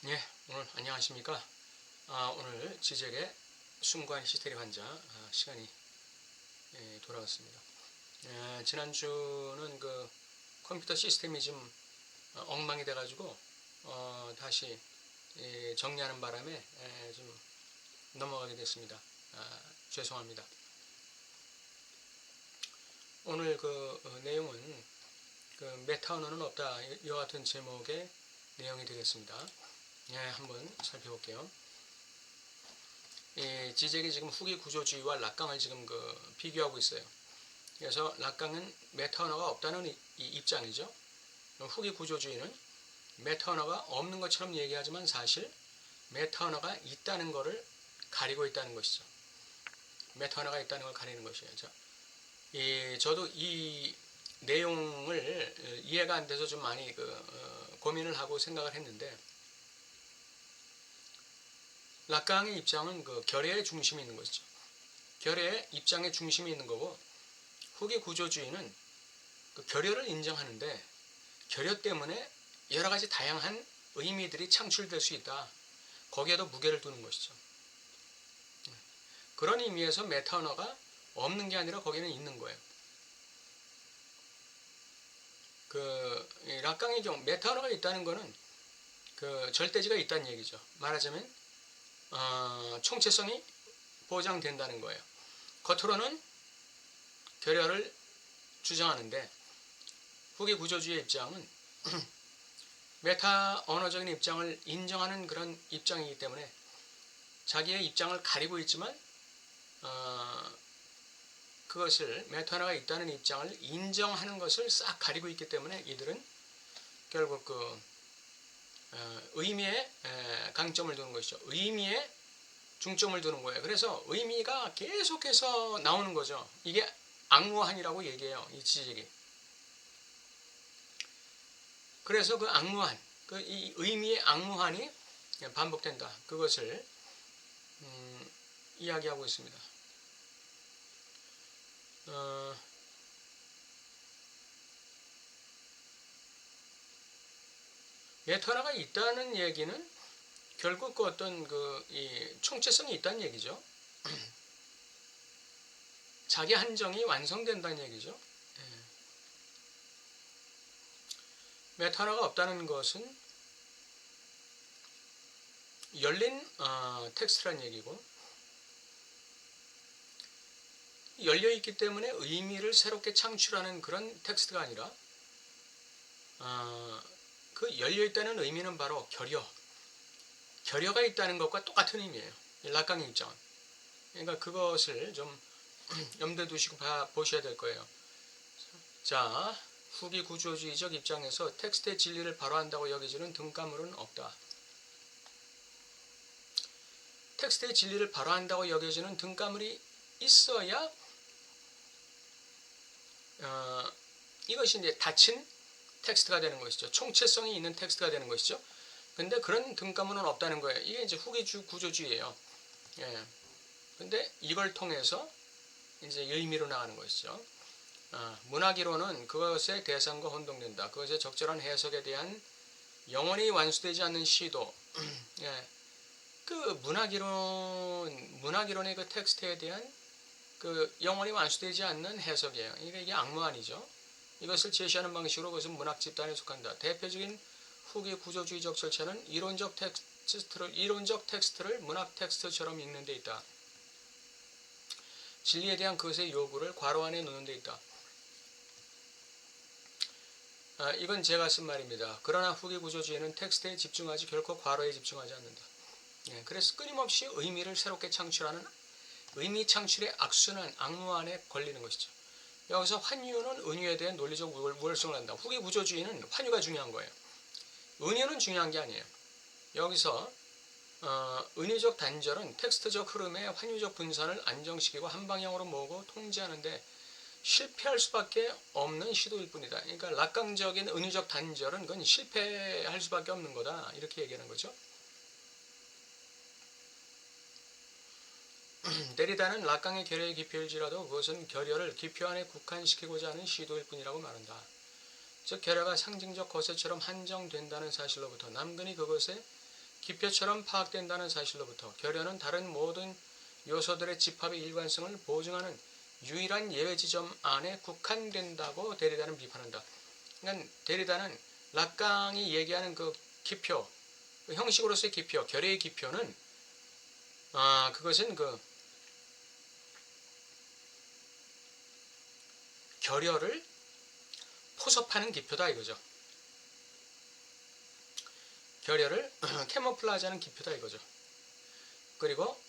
예, 오늘 안녕하십니까. 오늘 지적의 순간 히스테리 환자 시간이 돌아왔습니다. 지난주는 그 컴퓨터 시스템이 좀 엉망이 돼가지고 다시 정리하는 바람에 좀 넘어가게 됐습니다. 죄송합니다. 오늘 그 내용은 그 메타 언어는 없다, 이와 같은 제목의 내용이 되겠습니다. 한번 살펴볼게요. 지적이 지금 후기 구조주의와 락강을 지금 비교하고 있어요. 그래서 락강은 메타 언어가 없다는 이 입장이죠. 후기 구조주의는 메타 언어가 없는 것처럼 얘기하지만 사실 메타 언어가 있다는 것을 가리고 있다는 것이죠. 메타 언어가 있다는 걸 가리는 것이에요. 저도 이 내용을 이해가 안 돼서 좀 많이 고민을 하고 생각을 했는데, 락강의 입장은 결여의 중심이 있는 것이죠. 결여의 입장의 중심이 있는 거고, 후기 구조주의는 결여를 인정하는데 결여 때문에 여러 가지 다양한 의미들이 창출될 수 있다. 거기에도 무게를 두는 것이죠. 그런 의미에서 메타 언어가 없는 게 아니라 거기는 있는 거예요. 락강의 경우 메타 언어가 있다는 거는 절대지가 있다는 얘기죠. 말하자면 총체성이 보장된다는 거예요. 겉으로는 결여를 주장하는데 후기 구조주의의 입장은 메타 언어적인 입장을 인정하는 그런 입장이기 때문에 자기의 입장을 가리고 있지만 그것을 메타 언어가 있다는 입장을 인정하는 것을 싹 가리고 있기 때문에 이들은 결국 의미에 강점을 두는 것이죠. 의미에 중점을 두는 거예요. 그래서 의미가 계속해서 나오는 거죠. 이게 악무한이라고 얘기해요. 이 지적이. 그래서 그 악무한, 이 의미의 악무한이 반복된다. 그것을 이야기하고 있습니다. 메타 언어가 있다는 얘기는 결국 어떤 이 총체성이 있다는 얘기죠. 자기 한정이 완성된다는 얘기죠. 메타 언어가 없다는 것은 열린 텍스트란 얘기고, 열려있기 때문에 의미를 새롭게 창출하는 그런 텍스트가 아니라 그 열려있다는 의미는 바로 결여가 있다는 것과 똑같은 의미예요. 락강의 입장은. 그러니까 그것을 좀 염두에 두시고 보셔야 될 거예요. 자, 후기 구조주의적 입장에서 텍스트의 진리를 발화한다고 여겨지는 등가물은 없다. 텍스트의 진리를 발화한다고 여겨지는 등가물이 있어야 이것이 이제 닫힌 텍스트가 되는 것이죠. 총체성이 있는 텍스트가 되는 것이죠. 근데 그런 등가물은 없다는 거예요. 이게 이제 후기 구조주의예요. 근데 이걸 통해서 이제 의미로 나가는 것이죠. 문학이론은 그것의 대상과 혼동된다. 그것의 적절한 해석에 대한 영원히 완수되지 않는 시도. 문학이론의 그 텍스트에 대한 영원히 완수되지 않는 해석이에요. 이게 악무한이죠. 이것을 제시하는 방식으로 그것은 문학 집단에 속한다. 대표적인 후기 구조주의적 절차는 이론적 텍스트를 문학 텍스트처럼 읽는 데 있다. 진리에 대한 그것의 요구를 괄호 안에 넣는 데 있다. 이건 제가 쓴 말입니다. 그러나 후기 구조주의는 텍스트에 집중하지 결코 괄호에 집중하지 않는다. 그래서 끊임없이 의미를 새롭게 창출하는 의미 창출의 악순환, 악무안에 걸리는 것이죠. 여기서 환유는 은유에 대한 논리적 우월성을 한다. 후기 구조주의는 환유가 중요한 거예요. 은유는 중요한 게 아니에요. 여기서 은유적 단절은 텍스트적 흐름의 환유적 분산을 안정시키고 한 방향으로 모으고 통제하는데 실패할 수밖에 없는 시도일 뿐이다. 그러니까 락강적인 은유적 단절은 그건 실패할 수밖에 없는 거다. 이렇게 얘기하는 거죠. 데리다는 락강의 결여의 기표일지라도 그것은 결여를 기표 안에 국한시키고자 하는 시도일 뿐이라고 말한다. 즉 결여가 상징적 거세처럼 한정된다는 사실로부터 남근히 그것의 기표처럼 파악된다는 사실로부터 결여는 다른 모든 요소들의 집합의 일관성을 보증하는 유일한 예외 지점 안에 국한된다고 데리다는 비판한다. 그러니까 데리다는 락강이 얘기하는 그 기표, 그 형식으로서의 기표, 결여의 기표는 그것은 그 결여를 포섭하는 기표다 이거죠. 결여를 캐모플라지하는 기표다 이거죠. 그리고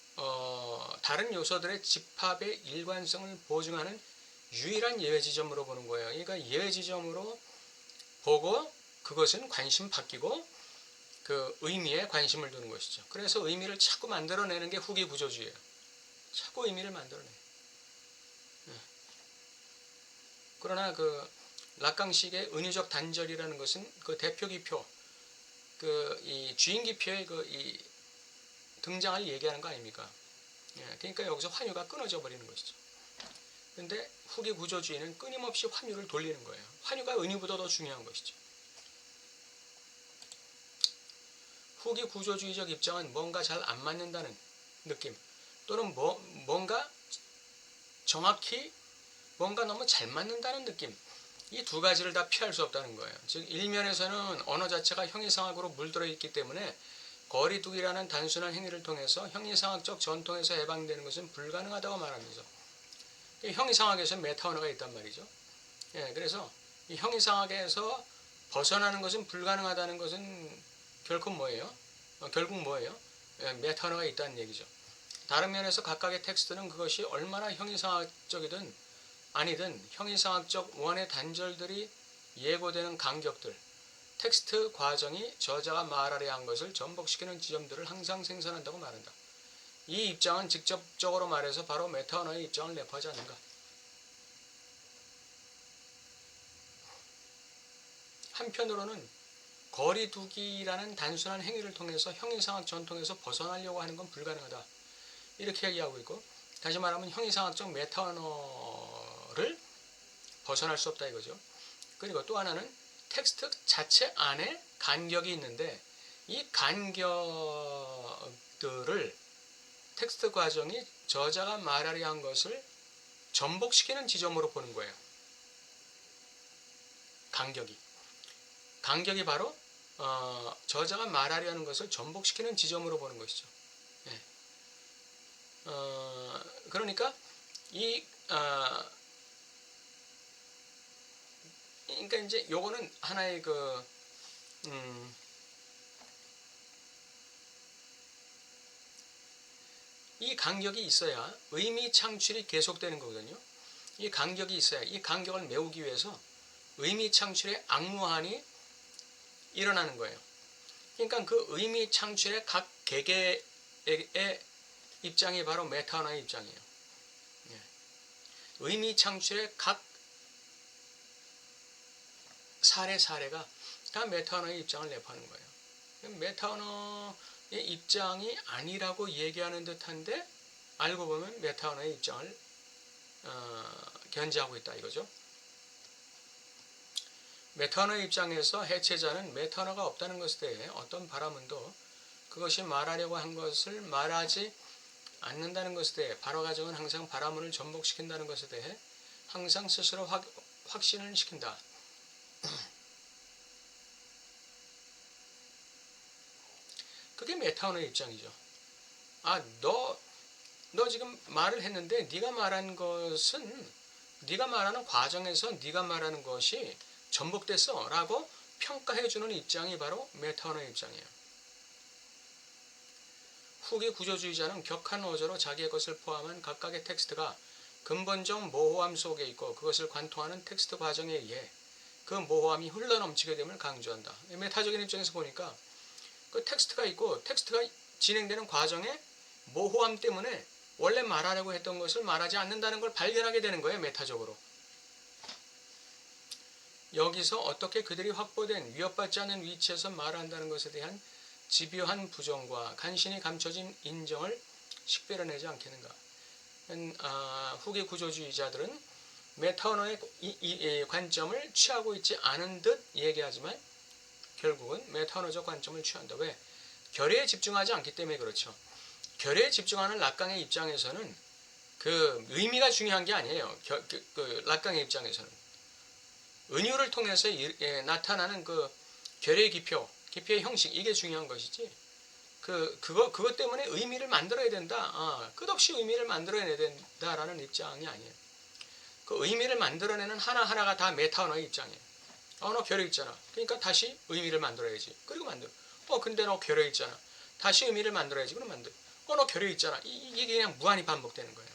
다른 요소들의 집합의 일관성을 보증하는 유일한 예외 지점으로 보는 거예요. 그러니까 예외 지점으로 보고 그것은 관심 바뀌고 그 의미에 관심을 두는 것이죠. 그래서 의미를 자꾸 만들어내는 게 후기 구조주의예요. 자꾸 의미를 만들어내. 그러나 그 락강식의 은유적 단절이라는 것은 그 대표 기표, 그 이 주인 기표의 그 이 등장을 얘기하는 거 아닙니까? 그러니까 여기서 환유가 끊어져 버리는 것이죠. 그런데 후기 구조주의는 끊임없이 환유를 돌리는 거예요. 환유가 은유보다 더 중요한 것이죠. 후기 구조주의적 입장은 뭔가 잘 안 맞는다는 느낌 또는 뭔가 정확히 뭔가 너무 잘 맞는다는 느낌, 이 두 가지를 다 피할 수 없다는 거예요. 즉 일면에서는 언어 자체가 형이상학으로 물들어 있기 때문에 거리두기라는 단순한 행위를 통해서 형이상학적 전통에서 해방되는 것은 불가능하다고 말하면서 형이상학에서 메타언어가 있단 말이죠. 그래서 이 형이상학에서 벗어나는 것은 불가능하다는 것은 결국 뭐예요? 메타언어가 있다는 얘기죠. 다른 면에서 각각의 텍스트는 그것이 얼마나 형이상학적이든 아니든 형이상학적 원의 단절들이 예고되는 간격들, 텍스트 과정이 저자가 말하려 한 것을 전복시키는 지점들을 항상 생산한다고 말한다. 이 입장은 직접적으로 말해서 바로 메타언어의 입장을 내포하지 않는가. 한편으로는 거리두기라는 단순한 행위를 통해서 형이상학 전통에서 벗어나려고 하는 건 불가능하다. 이렇게 얘기하고 있고, 다시 말하면 형이상학적 메타언어를 벗어날 수 없다 이거죠. 그리고 또 하나는 텍스트 자체 안에 간격이 있는데 이 간격들을 텍스트 과정이 저자가 말하려 한 것을 전복시키는 지점으로 보는 거예요. 간격이 바로 저자가 말하려 하는 것을 전복시키는 지점으로 보는 것이죠. 그러니까 그러니까 이제 요거는 하나의 이 간격이 있어야 의미 창출이 계속되는 거거든요. 이 간격이 있어야 이 간격을 메우기 위해서 의미 창출의 악무한이 일어나는 거예요. 그러니까 그 의미 창출의 각 개개의 입장이 바로 메타언어의 입장이에요. 의미 창출의 각 사례가 다 메타언어의 입장을 내포하는 거예요. 메타언어의 입장이 아니라고 얘기하는 듯한데 알고 보면 메타언어의 입장을 견지하고 있다 이거죠. 메타언어의 입장에서 해체자는 메타언어가 없다는 것에 대해 어떤 바라문도 그것이 말하려고 한 것을 말하지 않는다는 것에 대해 발화가정은 항상 바라문을 전복시킨다는 것에 대해 항상 스스로 확신을 시킨다. 그게 메타언어의 입장이죠. 너 지금 말을 했는데 네가 말한 것은 네가 말하는 과정에서 네가 말하는 것이 전복됐어 라고 평가해주는 입장이 바로 메타언어의 입장이에요. 후기 구조주의자는 격한 어조로 자기의 것을 포함한 각각의 텍스트가 근본적 모호함 속에 있고 그것을 관통하는 텍스트 과정에 의해 그 모호함이 흘러넘치게 됨을 강조한다. 메타적인 입장에서 보니까 그 텍스트가 있고 텍스트가 진행되는 과정에 모호함 때문에 원래 말하려고 했던 것을 말하지 않는다는 걸 발견하게 되는 거예요. 메타적으로. 여기서 어떻게 그들이 확보된 위협받지 않는 위치에서 말한다는 것에 대한 집요한 부정과 간신히 감춰진 인정을 식별해내지 않겠는가. 후기 구조주의자들은 메타언어의 이 관점을 취하고 있지 않은 듯 얘기하지만 결국은 메타언어적 관점을 취한다. 왜? 결의에 집중하지 않기 때문에 그렇죠. 결의에 집중하는 락강의 입장에서는 그 의미가 중요한 게 아니에요. 그 락강의 입장에서는 은유를 통해서 나타나는 그 결의 기표의 형식, 이게 중요한 것이지. 그것 때문에 의미를 만들어야 된다. 끝없이 의미를 만들어내야 된다라는 입장이 아니에요. 그 의미를 만들어내는 하나하나가 다 메타 언어의 입장이에요. 너 결의 있잖아. 그러니까 다시 의미를 만들어야지. 그리고 만들어. 근데 너 결의 있잖아. 다시 의미를 만들어야지. 그럼 만들어. 너 결의 있잖아. 이게 그냥 무한히 반복되는 거예요.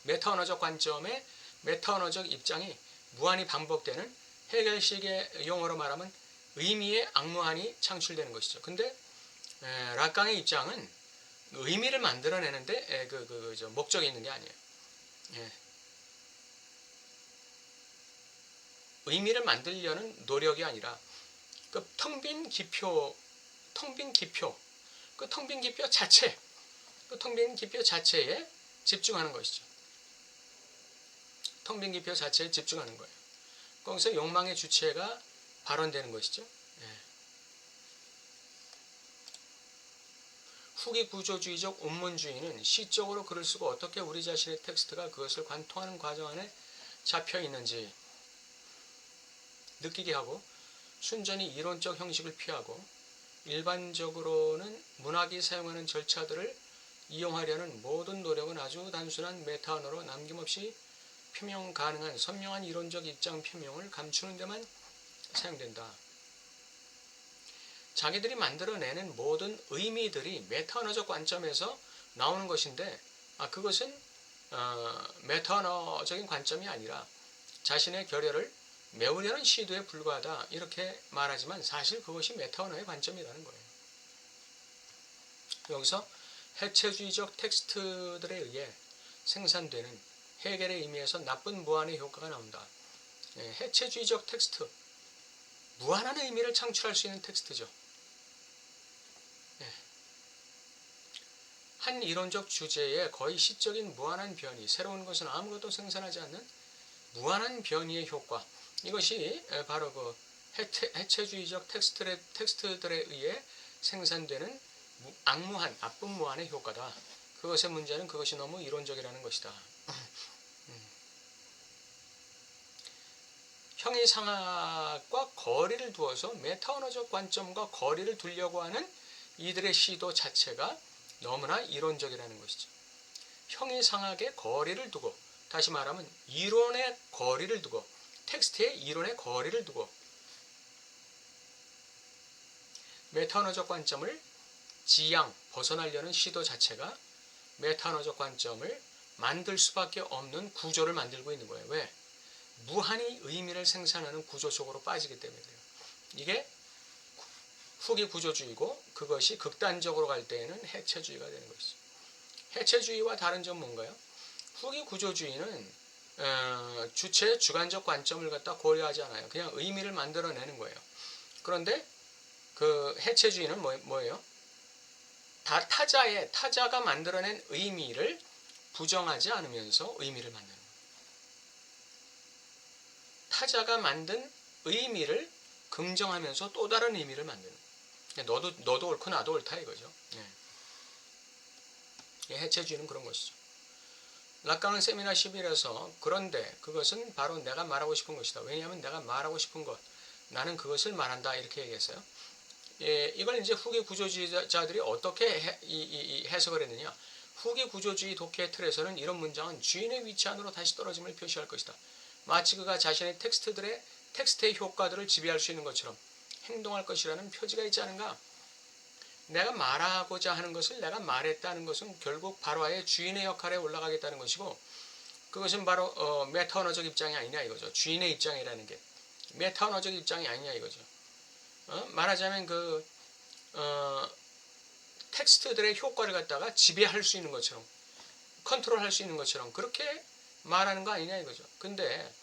메타 언어적 관점의 메타 언어적 입장이 무한히 반복되는 헤겔식의 용어로 말하면 의미의 악무한이 창출되는 것이죠. 근데 락강의 입장은 의미를 만들어내는데 목적이 있는 게 아니에요. 의미를 만들려는 노력이 아니라 그 텅 빈 기표, 그 텅 빈 기표 자체, 그 텅 빈 기표 자체에 집중하는 것이죠. 텅 빈 기표 자체에 집중하는 거예요. 거기서 욕망의 주체가 발현되는 것이죠. 후기 구조주의적 운문주의는 시적으로 글을 쓰고 어떻게 우리 자신의 텍스트가 그것을 관통하는 과정 안에 잡혀 있는지 느끼게 하고, 순전히 이론적 형식을 피하고 일반적으로는 문학이 사용하는 절차들을 이용하려는 모든 노력은 아주 단순한 메타 언어로 남김없이 표명 가능한 선명한 이론적 입장 표명을 감추는 데만 사용된다. 자기들이 만들어내는 모든 의미들이 메타 언어적 관점에서 나오는 것인데, 그것은 메타 언어적인 관점이 아니라 자신의 결여를 메우려는 시도에 불과하다, 이렇게 말하지만 사실 그것이 메타 언어의 관점이라는 거예요. 여기서 해체주의적 텍스트들에 의해 생산되는 헤겔의 의미에서 나쁜 무한의 효과가 나온다. 해체주의적 텍스트, 무한한 의미를 창출할 수 있는 텍스트죠. 한 이론적 주제에 거의 시적인 무한한 변이, 새로운 것은 아무것도 생산하지 않는 무한한 변이의 효과, 이것이 바로 그 해체주의적 텍스트들에 의해 생산되는 악무한, 나쁜 무한의 효과다. 그것의 문제는 그것이 너무 이론적이라는 것이다. 형이상학과 거리를 두어서 메타언어적 관점과 거리를 두려고 하는 이들의 시도 자체가 너무나 이론적이라는 것이죠. 형이상학의 거리를 두고, 다시 말하면 이론의 거리를 두고, 텍스트의 이론의 거리를 두고 메타언어적 관점을 벗어나려는 시도 자체가 메타언어적 관점을 만들 수밖에 없는 구조를 만들고 있는 거예요. 왜? 무한히 의미를 생산하는 구조 속으로 빠지기 때문에 그래요. 이게 후기 구조주의고, 그것이 극단적으로 갈 때에는 해체주의가 되는 것이죠. 해체주의와 다른 점은 뭔가요? 후기 구조주의는 주체의 주관적 관점을 갖다 고려하지 않아요. 그냥 의미를 만들어내는 거예요. 그런데 그 해체주의는 뭐예요? 타자가 만들어낸 의미를 부정하지 않으면서 의미를 만드는 거예요. 타자가 만든 의미를 긍정하면서 또 다른 의미를 만드는 거예요. 너도 옳고 나도 옳다 이거죠. 해체주의는 그런 것이죠. 락강은 세미나 11에서 그런데 그것은 바로 내가 말하고 싶은 것이다. 왜냐하면 내가 말하고 싶은 것, 나는 그것을 말한다, 이렇게 얘기했어요. 이걸 이제 후기 구조주의자들이 어떻게 해석을 했느냐. 후기 구조주의 독해의 틀에서는 이런 문장은 주인의 위치 안으로 다시 떨어짐을 표시할 것이다. 마치 그가 자신의 텍스트의 효과들을 지배할 수 있는 것처럼 행동할 것이라는 표지가 있지 않은가. 내가 말하고자 하는 것을 내가 말했다는 것은 결국 발화의 주인의 역할에 올라가겠다는 것이고, 그것은 바로 메타언어적 입장이 아니냐 이거죠. 주인의 입장이라는 게 메타언어적 입장이 아니냐 이거죠. 말하자면 텍스트들의 효과를 갖다가 지배할 수 있는 것처럼, 컨트롤할 수 있는 것처럼 그렇게 말하는 거 아니냐 이거죠. 근데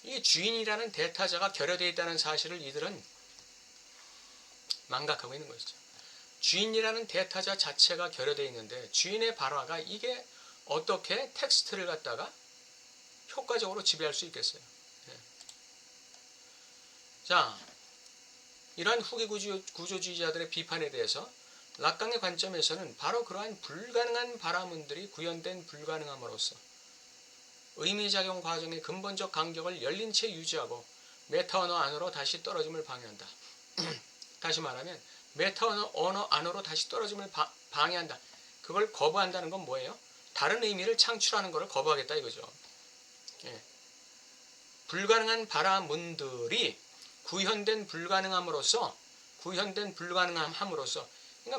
이 주인이라는 대타자가 결여되어 있다는 사실을 이들은 망각하고 있는 것이죠. 주인이라는 대타자 자체가 결여되어 있는데 주인의 발화가 이게 어떻게 텍스트를 갖다가 효과적으로 지배할 수 있겠어요. 자, 이러한 후기 구조주의자들의 비판에 대해서 락강의 관점에서는 바로 그러한 불가능한 바라문들이 구현된 불가능함으로써 의미작용 과정의 근본적 간격을 열린 채 유지하고 메타 언어 안으로 다시 떨어짐을 방해한다. 다시 말하면 메타 언어 안으로 다시 떨어짐을 방해한다. 그걸 거부한다는 건 뭐예요? 다른 의미를 창출하는 것을 거부하겠다 이거죠. 예. 불가능한 바라문들이 구현된 불가능함으로써 그러니까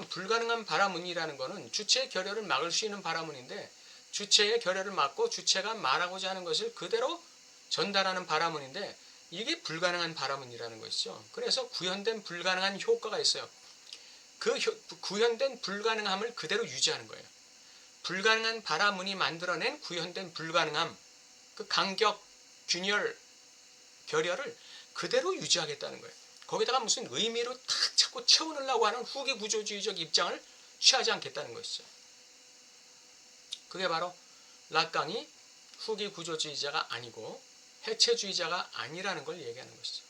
불가능한 바라문이라는 것은 주체의 결여를 막을 수 있는 바라문인데 주체의 결여를 막고 주체가 말하고자 하는 것을 그대로 전달하는 바라문인데 이게 불가능한 바라문이라는 것이죠. 그래서 구현된 불가능한 효과가 있어요. 그 구현된 불가능함을 그대로 유지하는 거예요. 불가능한 바라문이 만들어낸 구현된 불가능함, 그 간격, 균열, 결여를 그대로 유지하겠다는 거예요. 거기다가 무슨 의미로 탁 자꾸 채워넣으려고 하는 후기 구조주의적 입장을 취하지 않겠다는 것이죠. 그게 바로 락강이 후기 구조주의자가 아니고 해체주의자가 아니라는 걸 얘기하는 것이죠.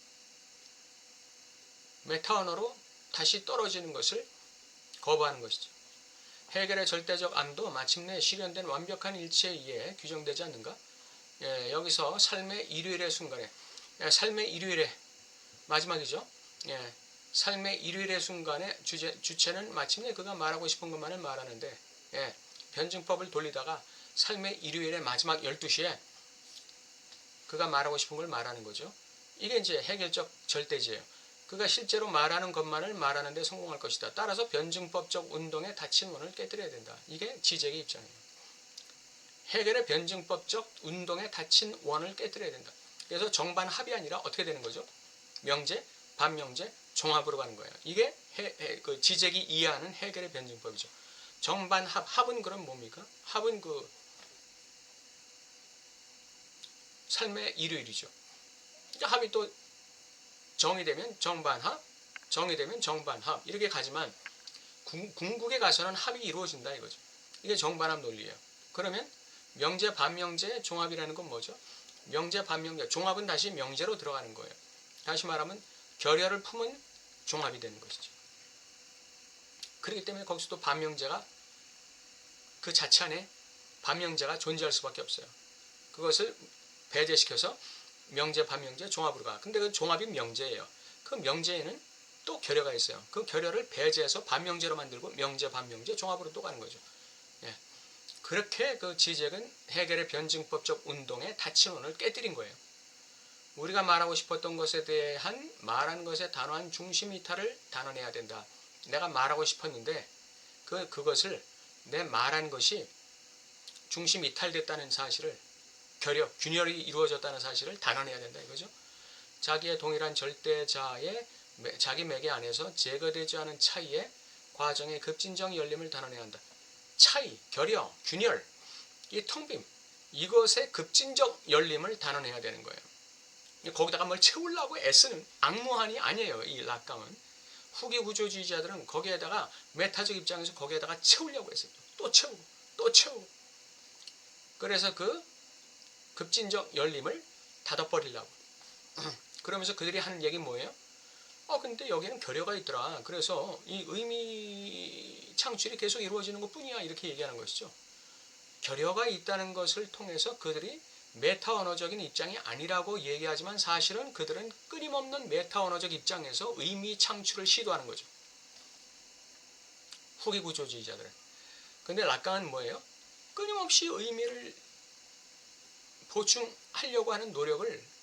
메타 언어로 다시 떨어지는 것을 거부하는 것이죠. 헤겔의 절대적 암도 마침내 실현된 완벽한 일체에 의해 규정되지 않는가? 여기서 삶의 일요일의 순간에 삶의 일요일의 마지막이죠. 삶의 일요일의 순간에 주체는 마침내 그가 말하고 싶은 것만을 말하는데 변증법을 돌리다가 삶의 일요일의 마지막 12시에 그가 말하고 싶은 걸 말하는 거죠. 이게 이제 해결적 절대지예요. 그가 실제로 말하는 것만을 말하는 데 성공할 것이다. 따라서 변증법적 운동의 닫힌 원을 깨뜨려야 된다. 이게 지적의 입장이에요. 해결의 변증법적 운동의 닫힌 원을 깨뜨려야 된다. 그래서 정반합이 아니라 어떻게 되는 거죠? 명제, 반명제, 종합으로 가는 거예요. 이게 그 지적이 이해하는 해결의 변증법이죠. 정반합, 합은 그럼 뭡니까? 합은 그 삶의 일요일이죠. 그러니까 합이 또 정이 되면 정반합, 정이 되면 정반합 이렇게 가지만 궁극에 가서는 합이 이루어진다 이거죠. 이게 정반합 논리예요. 그러면 명제, 반명제, 종합이라는 건 뭐죠? 명제, 반명제, 종합은 다시 명제로 들어가는 거예요. 다시 말하면 결여를 품은 종합이 되는 것이죠. 그렇기 때문에 거기서 또 반명제가 그 자체 안에 반명제가 존재할 수밖에 없어요. 그것을 배제시켜서 명제, 반명제, 종합으로 가. 근데 그 종합이 명제예요. 그 명제에는 또 결여가 있어요. 그 결여를 배제해서 반명제로 만들고 명제, 반명제, 종합으로 또 가는 거죠. 그렇게 그 지적은 해결의 변증법적 운동의 닫힌 원을 깨뜨린 거예요. 우리가 말하고 싶었던 것에 대한 말하는 것의 단호한 중심 이탈을 단언해야 된다. 내가 말하고 싶었는데 그것을 내 말한 것이 중심 이탈됐다는 사실을 결여, 균열이 이루어졌다는 사실을 단언해야 된다 이거죠. 자기의 동일한 절대자의 자기 매개 안에서 제거되지 않은 차이의 과정의 급진적 열림을 단언해야 한다. 차이, 결여, 균열, 이 텅빔 이것의 급진적 열림을 단언해야 되는 거예요. 거기다가 뭘 채우려고 애쓰는 악무한이 아니에요. 이 락강은. 후기 구조주의자들은 거기에다가 메타적 입장에서 거기에다가 채우려고 했어요. 또 채우고 또 채우고. 그래서 그 급진적 열림을 닫아버리려고. 그러면서 그들이 하는 얘기는 뭐예요? 근데 여기는 결여가 있더라. 그래서 이 의미 창출이 계속 이루어지는 것 뿐이야. 이렇게 얘기하는 것이죠. 결여가 있다는 것을 통해서 그들이 메타 언어적인 입장이 아니라고 얘기하지만 사실은 그들은 끊임없는 메타 언어적 입장에서 의미 창출을 시도하는 거죠. 후기 구조주의자들은. 근데 락강은 뭐예요? 끊임없이 의미를 보충하려고 하는 노력을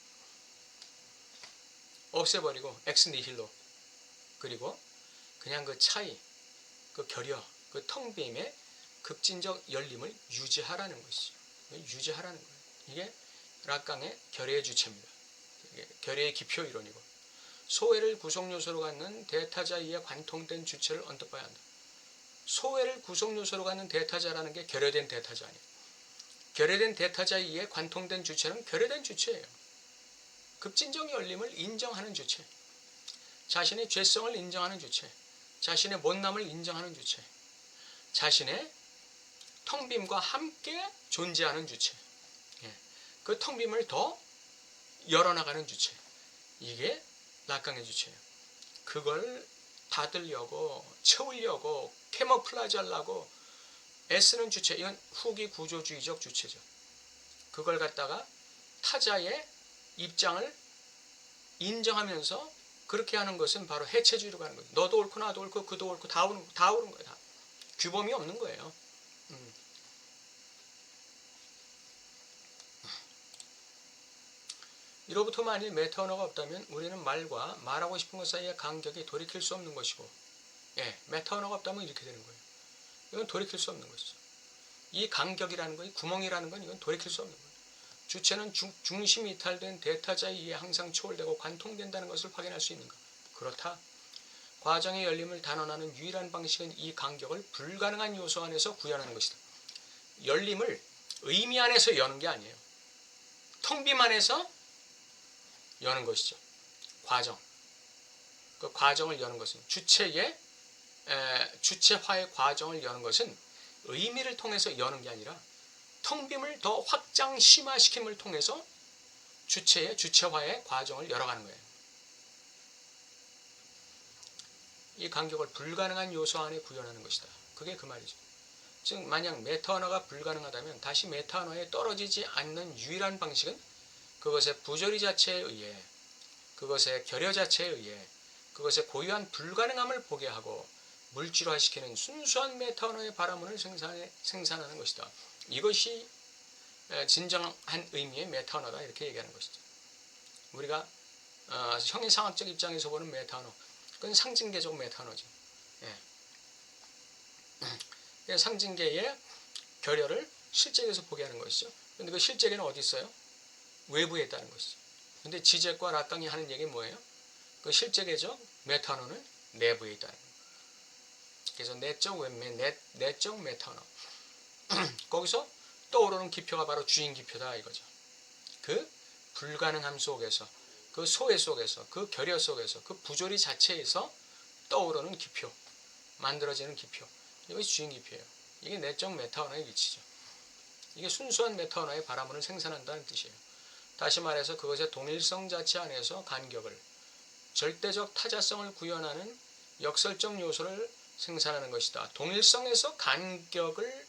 없애버리고 엑스니힐로 그리고 그냥 그 차이, 그 결여, 그 텅빔의 급진적 열림을 유지하라는 것이죠. 유지하라는 거예요. 이게 락강의 결여의 주체입니다. 결여의 기표 이론이고 소외를 구성요소로 갖는 대타자에 의해 관통된 주체를 언뜻 봐야 한다. 소외를 구성요소로 갖는 대타자라는 게 결여된 대타자 아니에요. 결여된 대타자에 의해 관통된 주체는 결여된 주체예요. 급진적 열림을 인정하는 주체, 자신의 죄성을 인정하는 주체, 자신의 못남을 인정하는 주체, 자신의 텅빔과 함께 존재하는 주체, 그 텅빔을 더 열어나가는 주체, 이게 락강의 주체예요. 그걸 닫으려고 채우려고 캐모플라지 하려고 애쓰는 주체, 이건 후기 구조주의적 주체죠. 그걸 갖다가 타자의 입장을 인정하면서 그렇게 하는 것은 바로 해체주의로 가는 거예요. 너도 옳고 나도 옳고 그도 옳고 다 옳은 거예요. 다. 규범이 없는 거예요. 이로부터 만일 메타 언어가 없다면 우리는 말과 말하고 싶은 것 사이의 간격이 돌이킬 수 없는 것이고, 메타 언어가 없다면 이렇게 되는 거예요. 이건 돌이킬 수 없는 것이죠. 이 간격이라는 거, 이 구멍이라는 건 이건 돌이킬 수 없는 거예요. 주체는 중심 이탈된 대타자에 의해 항상 초월되고 관통된다는 것을 확인할 수 있는가? 그렇다. 과정의 열림을 단언하는 유일한 방식은 이 간격을 불가능한 요소 안에서 구현하는 것이다. 열림을 의미 안에서 여는 게 아니에요. 텅 빔 안에서 여는 것이죠. 과정. 그 과정을 여는 것은 주체화의 과정을 여는 것은 의미를 통해서 여는 게 아니라 텅 빔을 더 확장 심화시킴을 통해서 주체화의 과정을 열어가는 거예요. 이 간격을 불가능한 요소 안에 구현하는 것이다. 그게 그 말이죠. 즉 만약 메타 언어가 불가능하다면 다시 메타 언어에 떨어지지 않는 유일한 방식은 그것의 부조리 자체에 의해, 그것의 결여 자체에 의해 그것의 고유한 불가능함을 보게 하고 물질화시키는 순수한 메타 언어의 바라문을 생산하는 것이다. 이것이 진정한 의미의 메타 언어다, 이렇게 얘기하는 것이죠. 우리가 형이상학적 입장에서 보는 메타 언어, 그건 상징계적 메타 언어죠. 상징계의 결여를 실제계에서 보게 하는 것이죠. 그런데 그 실제계는 어디 있어요? 외부에 있다는 것이죠. 그런데 지젝과 락강이 하는 얘기는 뭐예요? 그 실제계적 메타 언어는 내부에 있다는 거예요. 그래서 내적 메타 언어. 거기서 떠오르는 기표가 바로 주인 기표다, 이거죠. 그 불가능함 속에서, 그 소외 속에서, 그 결여 속에서, 그 부조리 자체에서 떠오르는 기표, 만들어지는 기표, 이것이 주인 기표예요. 이게 내적 메타 언어의 위치죠. 이게 순수한 메타 언어의 바라문을 생산한다는 뜻이에요. 다시 말해서 그것의 동일성 자체 안에서 간격을, 절대적 타자성을 구현하는 역설적 요소를 생산하는 것이다. 동일성에서 간격을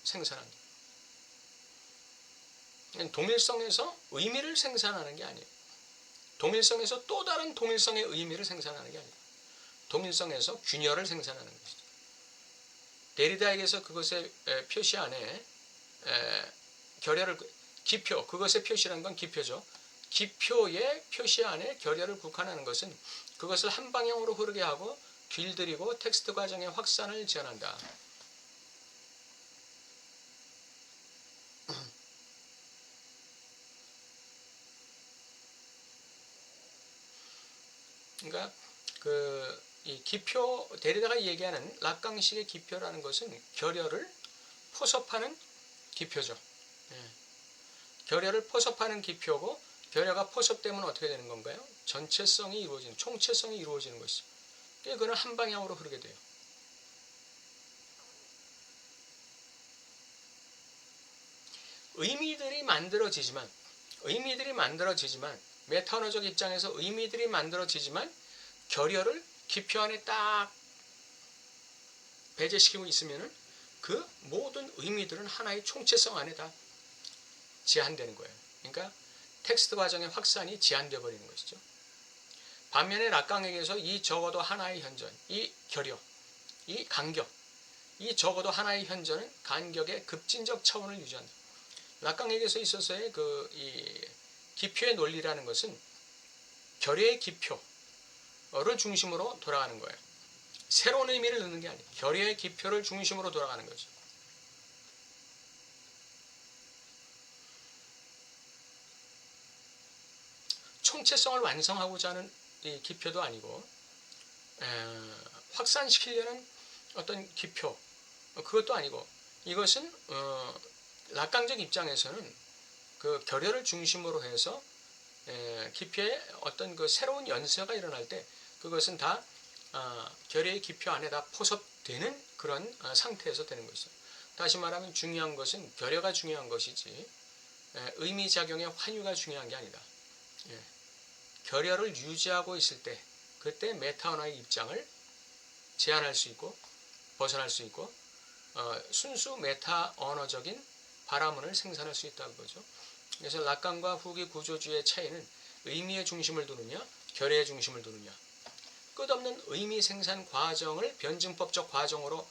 생산한다. 동일성에서 의미를 생산하는 게 아니에요. 동일성에서 또 다른 동일성의 의미를 생산하는 게 아니에요. 동일성에서 균열을 생산하는 것이죠. 데리다에게서 그것의 표시 안에 결여를, 기표, 그것의 표시라는 건 기표죠. 기표의 표시 안에 결여를 국한하는 것은 그것을 한 방향으로 흐르게 하고 길들이고 텍스트 과정의 확산을 제한한다. 그러니까 이 기표, 데리다가 얘기하는 락강식의 기표라는 것은 결여를 포섭하는 기표죠. 결여를 포섭하는 기표고, 결여가 포섭되면 어떻게 되는 건가요? 전체성이 이루어지는, 총체성이 이루어지는 것이죠. 그거는 한 방향으로 흐르게 돼요. 의미들이 만들어지지만 메타 언어적 입장에서 의미들이 만들어지지만 결여를 기표 안에 딱 배제시키고 있으면은 그 모든 의미들은 하나의 총체성 안에 다 제한되는 거예요. 그러니까 텍스트 과정의 확산이 제한되어 버리는 것이죠. 반면에 락강에게서 이 적어도 하나의 현전, 이 결여, 이 간격, 이 적어도 하나의 현전은 간격의 급진적 차원을 유지한다. 락강에게서 있어서의 이 기표의 논리라는 것은 결여의 기표를 중심으로 돌아가는 거예요. 새로운 의미를 넣는 게 아니에요. 결여의 기표를 중심으로 돌아가는 거죠. 총체성을 완성하고자 하는 이 기표도 아니고 확산시키려는 어떤 기표, 그것도 아니고, 이것은 락강적 입장에서는 그 결여를 중심으로 해서 기표의 어떤 그 새로운 연쇄가 일어날 때 그것은 다 결여의 기표 안에 다 포섭되는 그런 상태에서 되는 것이죠. 다시 말하면 중요한 것은 결여가 중요한 것이지 의미작용의 환유가 중요한 게 아니다. 결여를 유지하고 있을 때 그때 메타 언어의 입장을 제한할 수 있고 벗어날 수 있고 순수 메타 언어적인 발화문을 생산할 수 있다는 거죠. 그래서 락강과 후기 구조주의 차이는 의미의 중심을 두느냐 결의의 중심을 두느냐, 끝없는 의미 생산 과정을 변증법적 과정으로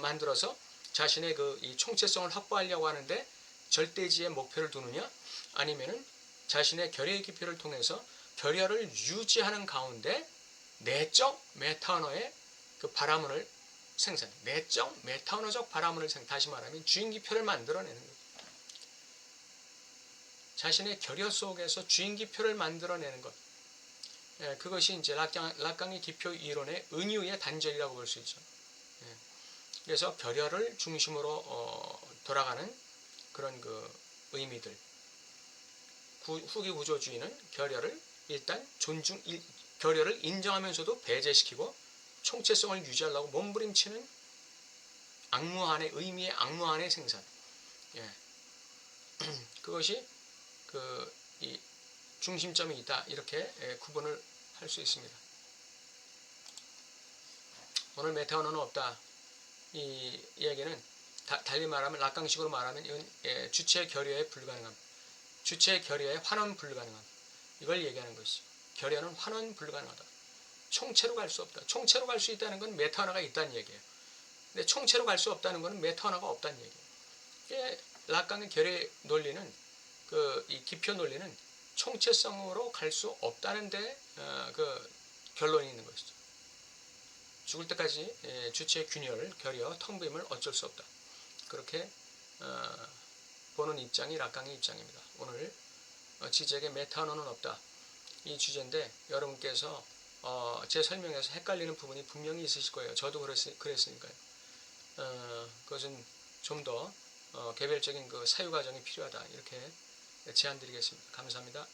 만들어서 자신의 이 총체성을 확보하려고 하는데 절대지의 목표를 두느냐, 아니면은 자신의 결의의 기표를 통해서 결의를 유지하는 가운데 내적 메타언어의 그 발화문을 생산, 내적 메타언어적 발화문을 다시 말하면 주인기표를 만들어내는 거예요. 자신의 결의 속에서 주인기표를 만들어내는 것, 그것이 이제 락강의 기표 이론의 은유의 단절이라고 볼 수 있죠. 그래서 결여를 중심으로 돌아가는 그런 그 의미들. 후기 구조주의는 결여를 일단 결여를 인정하면서도 배제시키고 총체성을 유지하려고 몸부림치는 악무한의 의미의 악무한의 생산. 그것이 이 중심점이 있다, 이렇게 구분을 할 수 있습니다. 오늘 메타 언어는 없다. 이 이야기는 달리 말하면 락강식으로 말하면 이건 주체 결여에 불가능함, 주체 결여에 환원 불가능함, 이걸 얘기하는 것이죠. 결여는 환원 불가능하다. 총체로 갈 수 없다. 총체로 갈 수 있다는 건 메타 언어가 있다는 얘기예요. 근데 총체로 갈 수 없다는 것은 메타 언어가 없다는 얘기예요. 락강의 결여 논리는 이 기표 논리는 총체성으로 갈 수 없다는데 그 결론이 있는 것이죠. 죽을 때까지 주체의 균열, 결여, 텅비임을 어쩔 수 없다. 그렇게 보는 입장이 락강의 입장입니다. 오늘 지적의 메타 언어는 없다, 이 주제인데 여러분께서 제 설명에서 헷갈리는 부분이 분명히 있으실 거예요. 저도 그랬으니까요. 그것은 좀 더 개별적인 그 사유 과정이 필요하다, 이렇게 제안 드리겠습니다. 감사합니다.